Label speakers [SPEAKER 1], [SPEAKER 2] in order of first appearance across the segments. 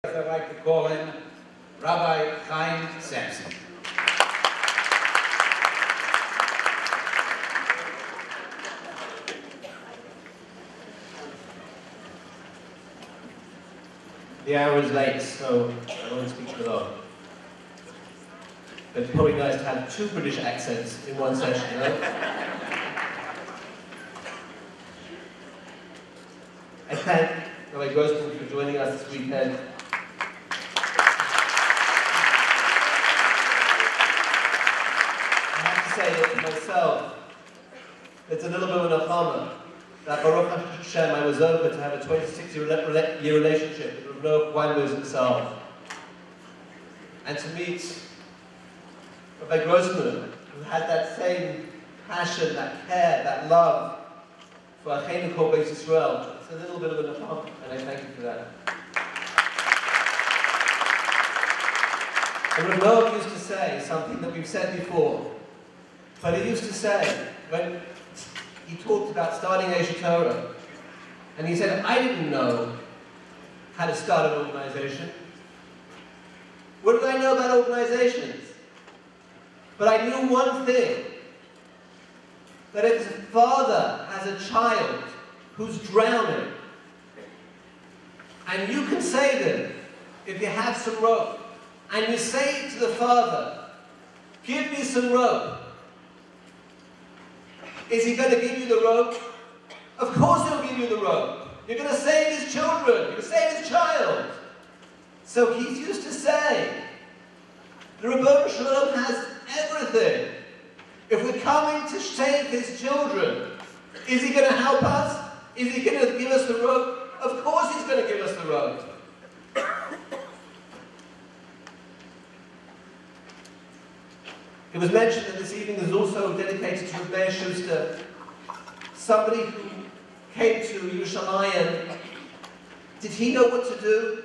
[SPEAKER 1] I'd like to call in Rabbi Sampson.
[SPEAKER 2] The hour is late, so I won't speak for long. But it's probably nice to have two British accents in one session, you know? I thank Rabbi Grossman for joining us this weekend. I have to say that for myself, it's a little bit of an ahama that Baruch Hashem, I was over to have a 26-year relationship with Rabbi Weinberg himself. And to meet Rabbi Grossman, who had that same passion, that care, that love for Achenu Kol Beis Yisrael. It's a little bit of an ahama, and I thank you for that. And Rabbi used to say something that we've said before, but he used to say, when he talked about starting Aish Torah, and he said, I didn't know how to start an organization. What did I know about organizations? But I knew one thing, that if a father has a child who's drowning, and you can save him if you have some rope, and you say to the father, give me some rope, is he going to give you the rope? Of course he'll give you the rope. You're going to save his children. You're going to save his child. So he used to say, the Rebbe Shalom has everything. If we're coming to save his children, is he going to help us? Is he going to give us the rope? Of course he's going to give us the rope. It was mentioned that this evening is also dedicated to Rabbi Schuster, somebody who came to Yerushalayim. Did he know what to do?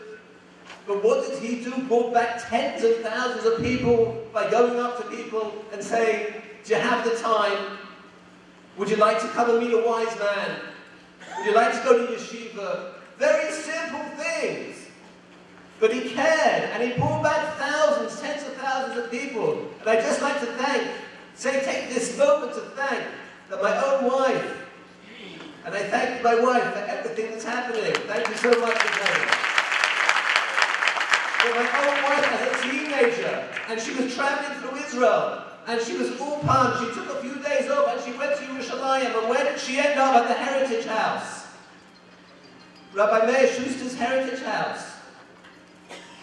[SPEAKER 2] But what did he do? Brought back tens of thousands of people by going up to people and saying, do you have the time? Would you like to come and meet a wise man? Would you like to go to yeshiva? Very simple things. But he cared, and he brought back thousands, tens of thousands of people. And I'd just like to take this moment to thank that my own wife, and I thank my wife for everything that's happening. Thank you so much for coming. But my own wife as a teenager, and she was traveling through Israel, and she was ulpan, she took a few days off, and she went to Yerushalayim, and where did she end up? At the Heritage House. Rabbi Meir Schuster's Heritage House.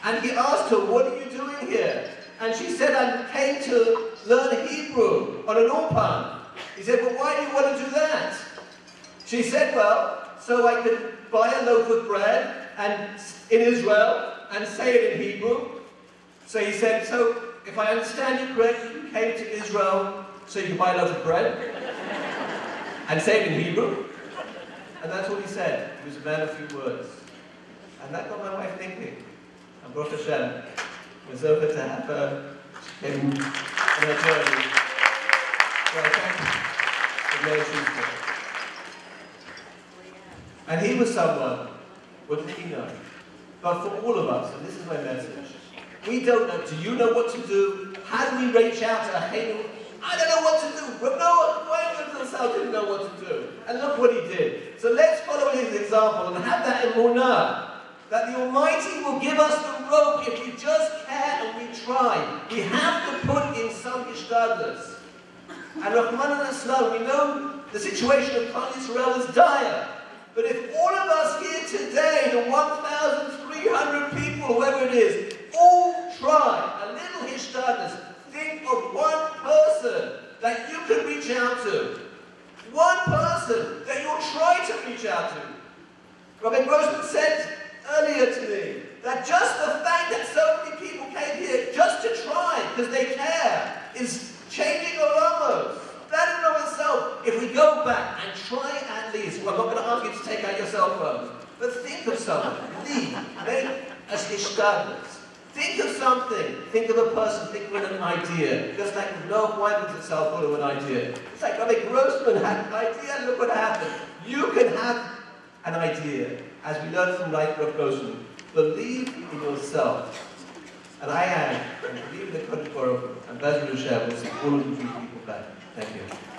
[SPEAKER 2] And he asked her, what are you doing here? And she said, I came to learn Hebrew on an ulpan. He said, well, why do you want to do that? She said, well, so I could buy a loaf of bread in Israel and say it in Hebrew. So he said, so if I understand you correctly, you came to Israel so you could buy a loaf of bread and say it in Hebrew? And that's what he said. He was a man of few words. And that got my wife thinking. And Baruch Hashem was over to have her in her journey. So I thank Rabbi Schuster. And he was someone, what did he know? But for all of us, and this is my message, we don't know. Do you know what to do? How do we reach out to Achenu? I don't know what to do. But Noah Weinberg himself didn't know what to do. And look what he did. So let's follow his example and have that emunah, that the Almighty will give us the rope if we just care and we try. We have to put in some hishtadlus. And Rahman al-Islam, we know the situation of Klal Yisrael is dire. But if all of us here today, the 1,300 people, whoever it is, all try a little hishtadlus, think of one person that you can reach out to. One person that you'll try to reach out to. Rabbi Grossman said earlier to me that just the fact that so many people came here just to try because they care is changing our lives. That in and of itself, if we go back and try at least, well, I'm not going to ask you to take out your cell phones, but think of someone, make as hishtadlus. Think of something, think of a person, think of an idea. Just like Noah Weinberg itself thought of an idea. It's like Rabbi Grossman had an idea, look what happened. You can have an idea, as we learned from Rabbi Grossman. Believe in your yourself. And I am, and believe in the Kodesh Baruch Hu, and Bezrat Hashem will see all of you people back. Thank you.